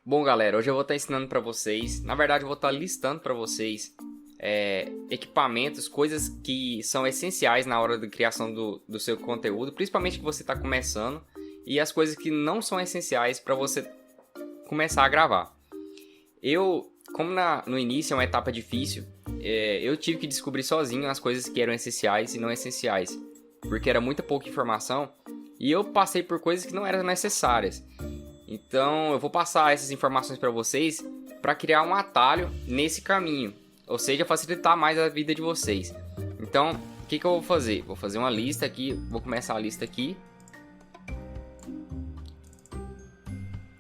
Bom, galera, hoje eu vou estar ensinando para vocês, na verdade eu vou estar listando para vocês equipamentos, coisas que são essenciais na hora da criação do seu conteúdo, principalmente que você está começando, e as coisas que não são essenciais para você começar a gravar. Como no início é uma etapa difícil, eu tive que descobrir sozinho as coisas que eram essenciais e não essenciais, porque era muita pouca informação, e eu passei por coisas que não eram necessárias. Então eu vou passar essas informações para vocês para criar um atalho nesse caminho, ou seja, facilitar mais a vida de vocês. Então, o que eu vou fazer? Vou fazer uma lista aqui, vou começar a lista aqui.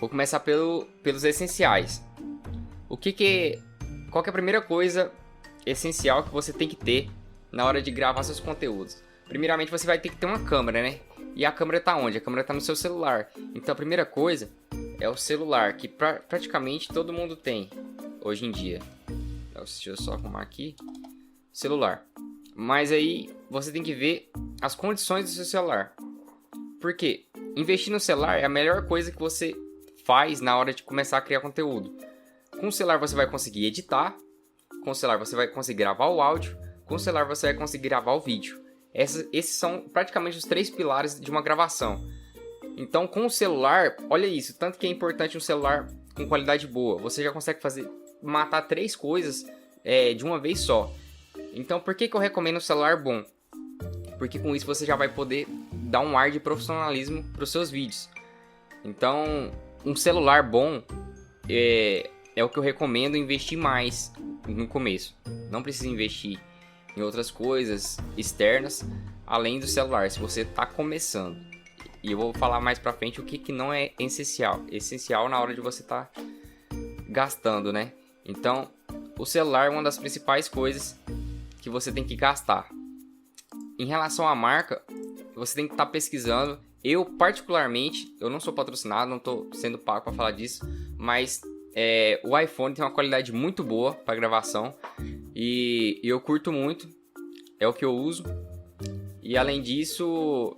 Vou começar pelos essenciais. Qual que é a primeira coisa essencial que você tem que ter na hora de gravar seus conteúdos? Primeiramente, você vai ter que ter uma câmera, né? E a câmera tá onde? A câmera tá no seu celular. Então a primeira coisa é o celular, que praticamente todo mundo tem hoje em dia. Deixa eu só arrumar aqui. Celular. Mas aí você tem que ver as condições do seu celular. Por quê? Investir no celular é a melhor coisa que você faz na hora de começar a criar conteúdo. Com o celular você vai conseguir editar. Com o celular você vai conseguir gravar o áudio. Com o celular você vai conseguir gravar o vídeo. Esses são praticamente os 3 pilares de uma gravação. Então, com o celular, olha isso, tanto que é importante um celular com qualidade boa. Você já consegue matar 3 coisas de uma vez só. Então, por que eu recomendo um celular bom? Porque com isso você já vai poder dar um ar de profissionalismo para os seus vídeos. Então, um celular bom é o que eu recomendo investir mais no começo. Não precisa investir em outras coisas externas, além do celular, se você está começando. E eu vou falar mais pra frente o que não é essencial. Essencial na hora de você estar gastando, né? Então, o celular é uma das principais coisas que você tem que gastar. Em relação à marca, você tem que estar pesquisando. Eu, particularmente, eu não sou patrocinado, não estou sendo pago para falar disso, mas o iPhone tem uma qualidade muito boa para gravação. E eu curto muito, é o que eu uso. E além disso,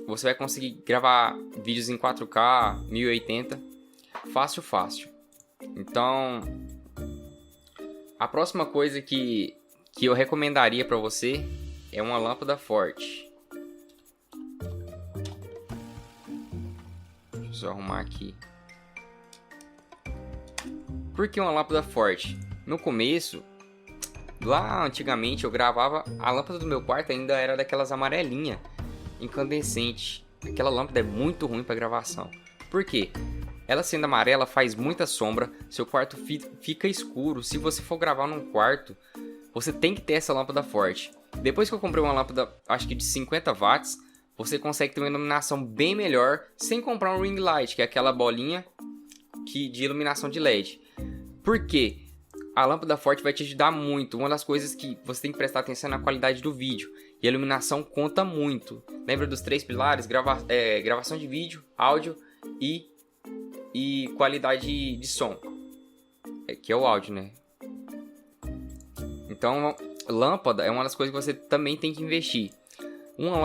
você vai conseguir gravar vídeos em 4K, 1080, fácil. Então, a próxima coisa que eu recomendaria para você é uma lâmpada forte. Deixa eu só arrumar aqui. Por que uma lâmpada forte? No começo, lá antigamente eu gravava, a lâmpada do meu quarto ainda era daquelas amarelinhas, incandescente. Aquela lâmpada é muito ruim para gravação. Por quê? Ela sendo amarela faz muita sombra, seu quarto fica escuro. Se você for gravar num quarto, você tem que ter essa lâmpada forte. Depois que eu comprei uma lâmpada, acho que de 50 watts, você consegue ter uma iluminação bem melhor sem comprar um ring light, que é aquela bolinha de iluminação de LED. Por quê? A lâmpada forte vai te ajudar muito. Uma das coisas que você tem que prestar atenção é na qualidade do vídeo. E a iluminação conta muito. Lembra dos 3 pilares? Gravação de vídeo, áudio e qualidade de som. Que é o áudio, né? Então, lâmpada é uma das coisas que você também tem que investir. Uma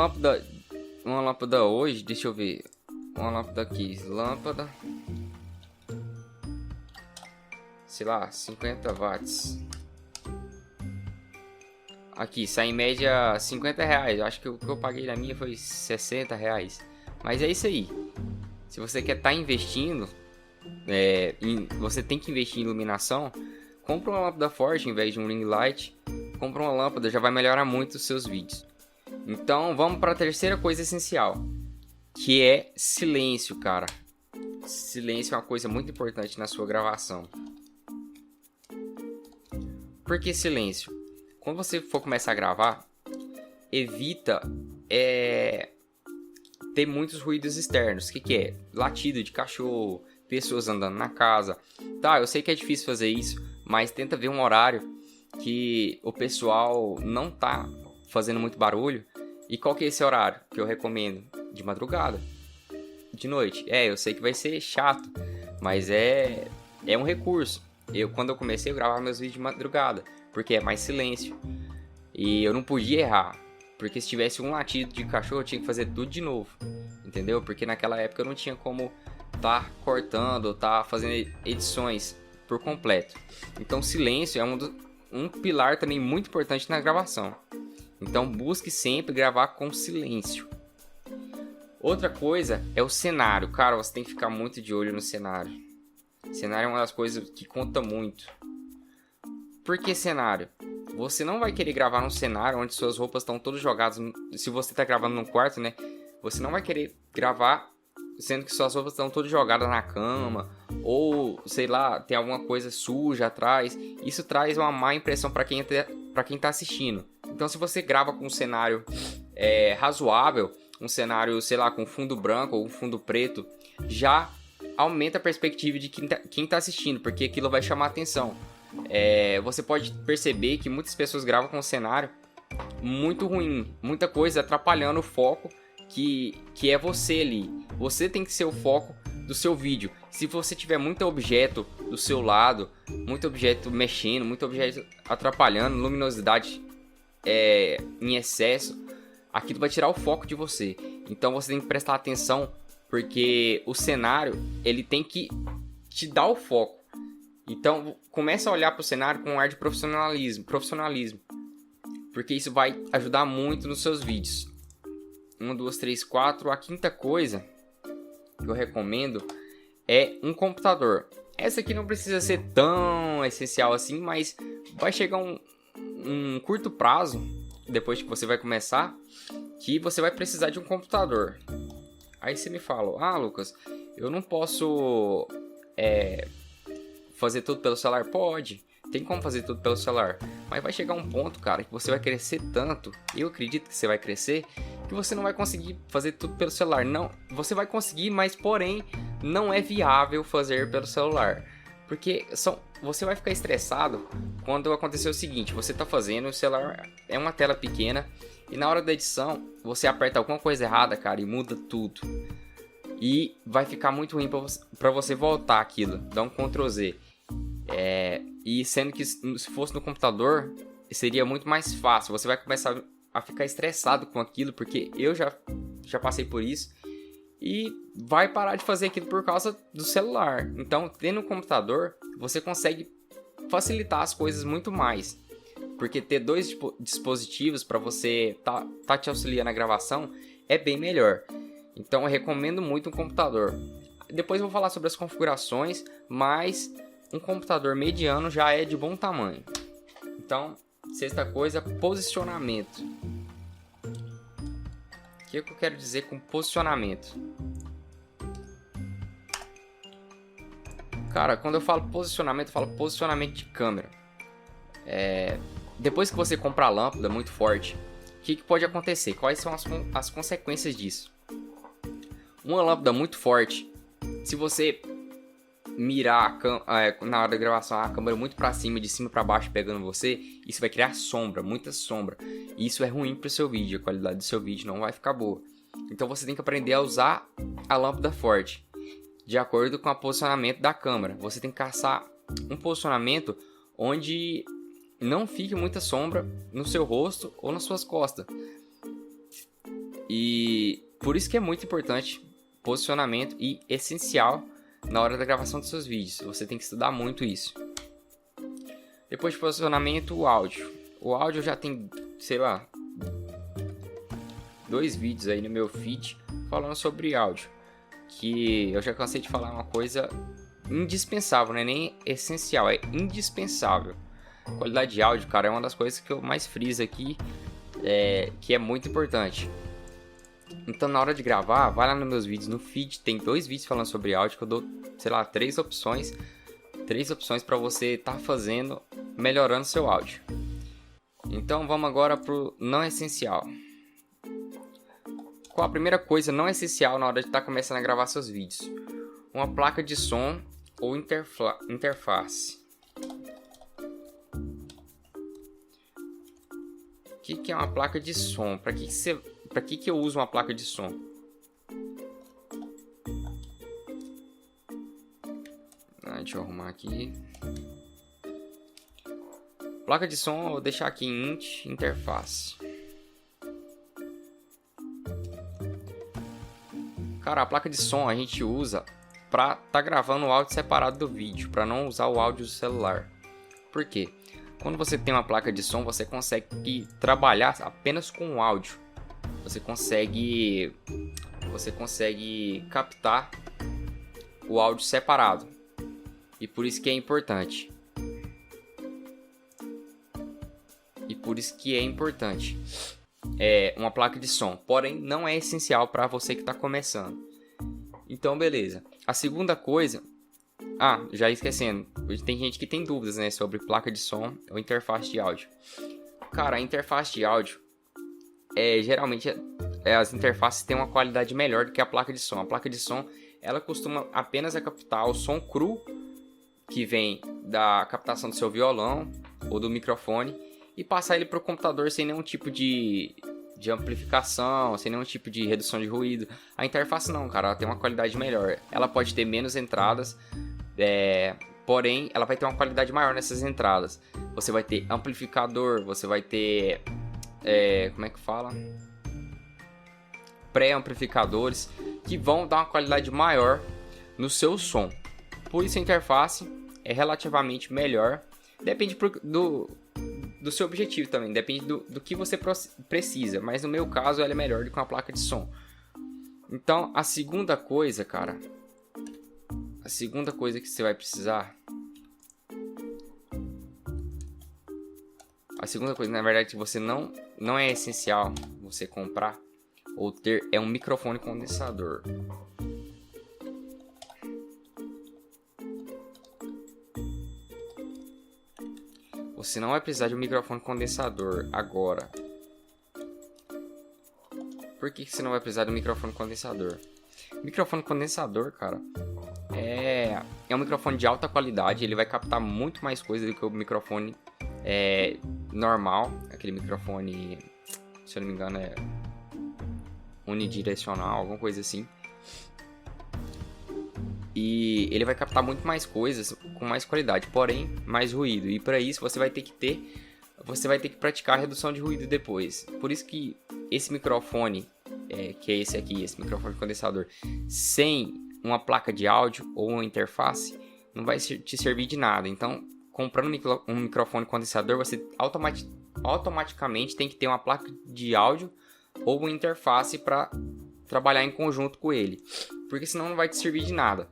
lâmpada hoje, deixa eu ver. Uma lâmpada aqui. Sei lá, 50 watts. Aqui, sai em média 50 reais. Eu acho que o que eu paguei na minha foi 60 reais. Mas é isso aí. Se você quer estar investindo, você tem que investir em iluminação. Compra uma lâmpada forte em vez de um ring light. Compra uma lâmpada, já vai melhorar muito os seus vídeos. Então, vamos para a terceira coisa essencial, que é silêncio, cara. Silêncio é uma coisa muito importante na sua gravação. Por que silêncio? Quando você for começar a gravar, evita ter muitos ruídos externos. O que é? Latido de cachorro, pessoas andando na casa. Tá, eu sei que é difícil fazer isso, mas tenta ver um horário que o pessoal não tá fazendo muito barulho. E qual que é esse horário que eu recomendo? De madrugada, de noite. Eu sei que vai ser chato, mas é um recurso. Quando eu comecei, eu gravava meus vídeos de madrugada, porque é mais silêncio. E eu não podia errar, porque se tivesse um latido de cachorro, eu tinha que fazer tudo de novo, entendeu? Porque naquela época eu não tinha como tá cortando, tá fazendo edições por completo. Então silêncio é um pilar também muito importante na gravação. Então busque sempre gravar com silêncio. Outra coisa é o cenário. Cara, você tem que ficar muito de olho no cenário. Cenário é uma das coisas que conta muito. Por que cenário? Você não vai querer gravar num cenário onde suas roupas estão todas jogadas. Se você está gravando num quarto, né? Você não vai querer gravar sendo que suas roupas estão todas jogadas na cama. Ou, sei lá, tem alguma coisa suja atrás. Isso traz uma má impressão para quem tá assistindo. Então, se você grava com um cenário razoável, um cenário, sei lá, com fundo branco ou um fundo preto, já aumenta a perspectiva de quem tá assistindo, porque aquilo vai chamar atenção. Você pode perceber que muitas pessoas gravam com um cenário muito ruim, muita coisa atrapalhando o foco que é você ali. Você tem que ser o foco do seu vídeo. Se você tiver muito objeto do seu lado, muito objeto mexendo, muito objeto atrapalhando, luminosidade em excesso, aquilo vai tirar o foco de você. Então você tem que prestar atenção, porque o cenário ele tem que te dar o foco. Então começa a olhar para o cenário com um ar de profissionalismo, porque isso vai ajudar muito nos seus vídeos. 1, 2, 3, 4. A quinta coisa que eu recomendo é um computador. Essa aqui não precisa ser tão essencial assim, mas vai chegar um curto prazo, depois que você vai começar, que você vai precisar de um computador. Aí você me fala, Lucas, eu não posso fazer tudo pelo celular? Pode, tem como fazer tudo pelo celular, mas vai chegar um ponto, cara, que você vai crescer tanto, eu acredito que você vai crescer, que você não vai conseguir fazer tudo pelo celular. Não, você vai conseguir, mas porém não é viável fazer pelo celular, porque você vai ficar estressado quando acontecer o seguinte: você tá fazendo, o celular é uma tela pequena e na hora da edição você aperta alguma coisa errada, cara, e muda tudo. E vai ficar muito ruim para você voltar aquilo, dar um Ctrl Z. E sendo que se fosse no computador, seria muito mais fácil. Você vai começar a ficar estressado com aquilo, porque eu já passei por isso. E vai parar de fazer aquilo por causa do celular. Então, tendo um computador, você consegue facilitar as coisas muito mais. Porque ter dois dispositivos para você tá te auxiliando na gravação é bem melhor. Então eu recomendo muito um computador. Depois eu vou falar sobre as configurações, mas um computador mediano já é de bom tamanho. Então, sexta coisa, posicionamento. O que eu quero dizer com posicionamento? Cara, quando eu falo posicionamento, eu falo posicionamento de câmera. Depois que você comprar a lâmpada muito forte, o que pode acontecer? Quais são as consequências disso? Uma lâmpada muito forte, se você mirar na hora da gravação a câmera muito para cima, de cima para baixo pegando você, isso vai criar sombra, muita sombra. E isso é ruim para o seu vídeo, a qualidade do seu vídeo não vai ficar boa. Então você tem que aprender a usar a lâmpada forte, de acordo com o posicionamento da câmera. Você tem que caçar um posicionamento onde não fique muita sombra no seu rosto ou nas suas costas. E por isso que é muito importante posicionamento e essencial na hora da gravação dos seus vídeos. Você tem que estudar muito isso. Depois de posicionamento, o áudio. O áudio já tem, sei lá, 2 vídeos aí no meu feed falando sobre áudio, que eu já cansei de falar uma coisa indispensável, não é nem essencial, é indispensável. A qualidade de áudio, cara, é uma das coisas que eu mais friso aqui, que é muito importante. Então, na hora de gravar, vai lá nos meus vídeos, no feed tem 2 vídeos falando sobre áudio, que eu dou, sei lá, 3 opções para você estar fazendo, melhorando seu áudio. Então, vamos agora pro não essencial. Qual a primeira coisa não essencial na hora de estar começando a gravar seus vídeos? Uma placa de som ou interface. O que é uma placa de som? Para que eu uso uma placa de som? Deixa eu arrumar aqui. Placa de som, eu vou deixar aqui em interface. Cara, a placa de som a gente usa para tá gravando o áudio separado do vídeo, para não usar o áudio do celular. Por quê? Quando você tem uma placa de som, você consegue trabalhar apenas com o áudio. Você consegue captar o áudio separado. E por isso que é importante. Uma placa de som. Porém, não é essencial para você que está começando. Então, beleza. A segunda coisa... já esquecendo. Tem gente que tem dúvidas, né, sobre placa de som ou interface de áudio. Cara, a interface de áudio... geralmente, as interfaces têm uma qualidade melhor do que a placa de som. A placa de som, ela costuma apenas captar o som cru que vem da captação do seu violão ou do microfone e passar ele para o computador sem nenhum tipo de amplificação, sem nenhum tipo de redução de ruído. A interface não, cara, ela tem uma qualidade melhor. Ela pode ter menos entradas, porém ela vai ter uma qualidade maior nessas entradas. Você vai ter amplificador, você vai ter pré-amplificadores que vão dar uma qualidade maior no seu som. Por isso a interface é relativamente melhor. Depende do seu objetivo também, depende do que você precisa, mas no meu caso ela é melhor do que uma placa de som. Então a segunda coisa, cara, que você vai precisar, a segunda coisa, na verdade, que você não é essencial você comprar ou ter, é um microfone condensador. Você não vai precisar de um microfone condensador agora. Por que você não vai precisar de um microfone condensador? Microfone condensador, cara, é um microfone de alta qualidade. Ele vai captar muito mais coisa do que o microfone normal. Aquele microfone, se eu não me engano, é unidirecional, alguma coisa assim. E ele vai captar muito mais coisas com mais qualidade, porém mais ruído. E para isso você vai ter que praticar a redução de ruído depois. Por isso que esse microfone, que é esse aqui, esse microfone condensador, sem uma placa de áudio ou uma interface, não vai te servir de nada. Então, comprando um microfone condensador, você automaticamente tem que ter uma placa de áudio ou uma interface para trabalhar em conjunto com ele, porque senão não vai te servir de nada.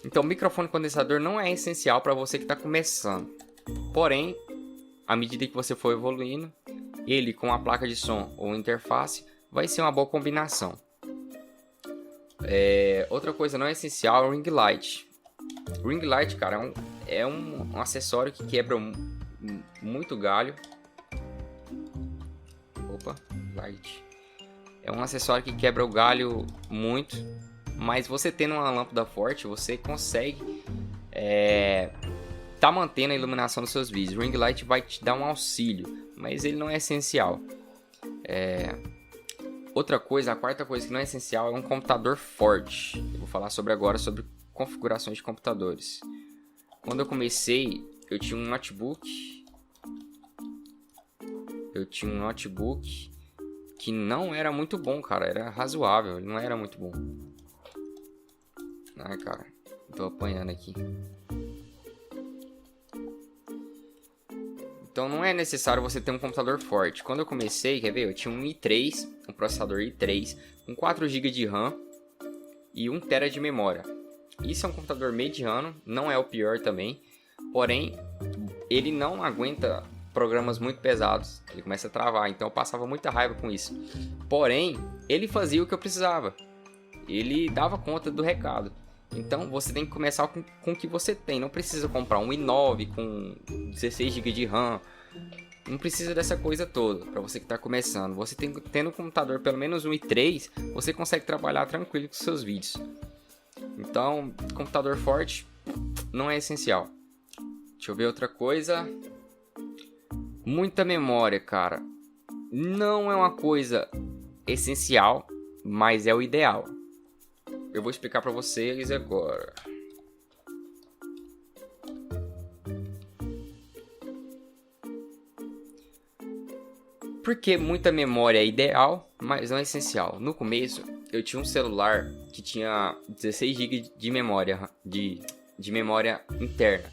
Então, o microfone condensador não é essencial para você que está começando. Porém, à medida que você for evoluindo, ele com a placa de som ou interface vai ser uma boa combinação. Outra coisa não essencial é o ring light. O ring light, cara, é um acessório que quebra muito galho. Light. É um acessório que quebra o galho muito, mas você tendo uma lâmpada forte, você consegue tá mantendo a iluminação dos seus vídeos. O ring light vai te dar um auxílio, mas ele não é essencial. Outra coisa, a quarta coisa que não é essencial é um computador forte. Eu vou falar agora sobre configurações de computadores. Quando eu comecei, eu tinha um notebook. Que não era muito bom, cara. Era razoável, não era muito bom. Ai, cara, tô apanhando aqui. Então não é necessário você ter um computador forte. Quando eu comecei, quer ver? Eu tinha um i3, um processador i3, com 4 GB de RAM e 1 TB de memória. Isso é um computador mediano, não é o pior também. Porém, ele não aguenta programas muito pesados. Ele começa a travar, então eu passava muita raiva com isso. Porém, ele fazia o que eu precisava. Ele dava conta do recado. Então você tem que começar com o que você tem. Não precisa comprar um i9 com 16 GB de RAM. Não precisa dessa coisa toda para você que está começando. Você tendo um computador, pelo menos um i3, você consegue trabalhar tranquilo com seus vídeos. Então, computador forte não é essencial. Deixa eu ver outra coisa. Muita memória, cara. Não é uma coisa essencial, mas é o ideal. Eu vou explicar para vocês agora. Porque muita memória é ideal, mas não é essencial. No começo, eu tinha um celular que tinha 16 GB de memória, de memória interna.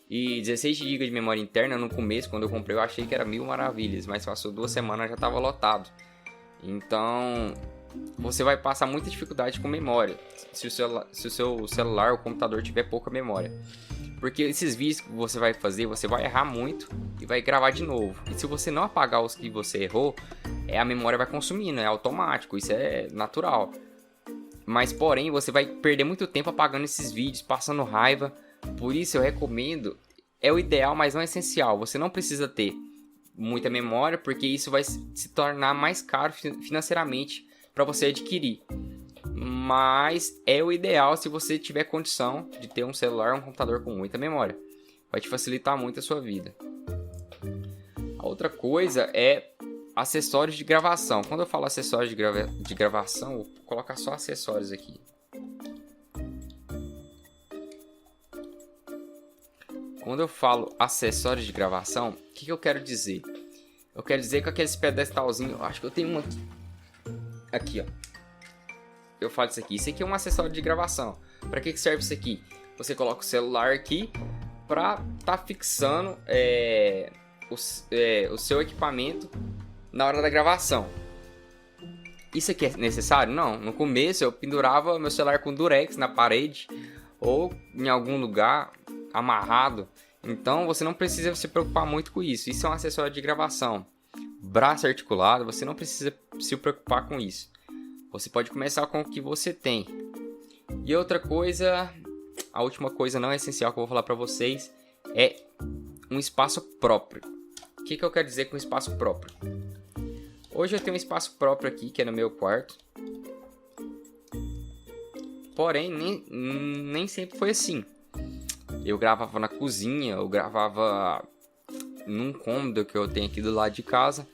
E 16 GB de memória interna no começo, quando eu comprei, eu achei que era mil maravilhas, mas passou 2 semanas já estava lotado. Então, você vai passar muita dificuldade com memória se o seu celular ou computador tiver pouca memória. Porque esses vídeos que você vai fazer, você vai errar muito e vai gravar de novo. E se você não apagar os que você errou, a memória vai consumindo, é automático, isso é natural. Mas porém, você vai perder muito tempo apagando esses vídeos, passando raiva. Por isso eu recomendo, é o ideal, mas não é essencial. Você não precisa ter muita memória, porque isso vai se tornar mais caro financeiramente para você adquirir. Mas é o ideal se você tiver condição de ter um celular ou um computador com muita memória. Vai te facilitar muito a sua vida. A outra coisa é acessórios de gravação. Quando eu falo acessórios de gravação, eu vou colocar só acessórios aqui. Quando eu falo acessórios de gravação, o que eu quero dizer? Eu quero dizer que aqueles pedestalzinhos, acho que eu tenho um aqui. Aqui, ó. Eu falo isso aqui. Isso aqui é um acessório de gravação. Para que serve isso aqui? Você coloca o celular aqui para tá fixando o seu equipamento na hora da gravação. Isso aqui é necessário? Não. No começo eu pendurava meu celular com durex na parede ou em algum lugar amarrado. Então você não precisa se preocupar muito com isso. Isso é um acessório de gravação. Braço articulado, você não precisa se preocupar com isso. Você pode começar com o que você tem. E outra coisa, a última coisa não essencial que eu vou falar para vocês é um espaço próprio. O que eu quero dizer com espaço próprio? Hoje eu tenho um espaço próprio aqui, que é no meu quarto. Porém, nem sempre foi assim. Eu gravava na cozinha, eu gravava num cômodo que eu tenho aqui do lado de casa.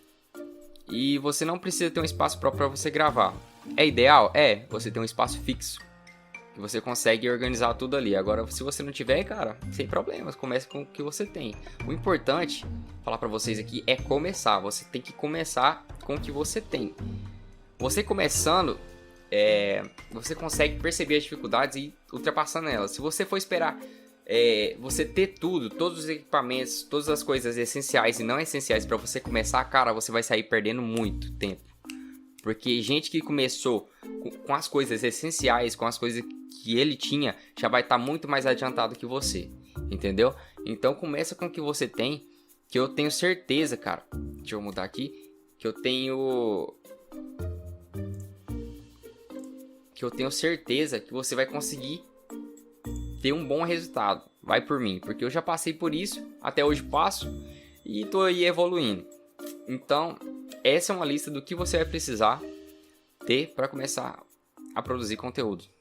E você não precisa ter um espaço próprio para você gravar. É ideal? É, você tem um espaço fixo que você consegue organizar tudo ali. Agora, se você não tiver, cara, sem problemas, comece com o que você tem. O importante, falar para vocês aqui, é começar. Você tem que começar com o que você tem. Você começando, você consegue perceber as dificuldades e ultrapassando elas. Se você for esperar você ter tudo, todos os equipamentos, todas as coisas essenciais e não essenciais para você começar, cara, você vai sair perdendo muito tempo. Porque gente que começou com as coisas essenciais, com as coisas que ele tinha, já vai estar muito mais adiantado que você, entendeu? Então começa com o que você tem, que eu tenho certeza, cara. Deixa eu mudar aqui, que eu tenho certeza que você vai conseguir ter um bom resultado. Vai por mim, porque eu já passei por isso, até hoje passo e tô aí evoluindo. Então, essa é uma lista do que você vai precisar ter para começar a produzir conteúdo.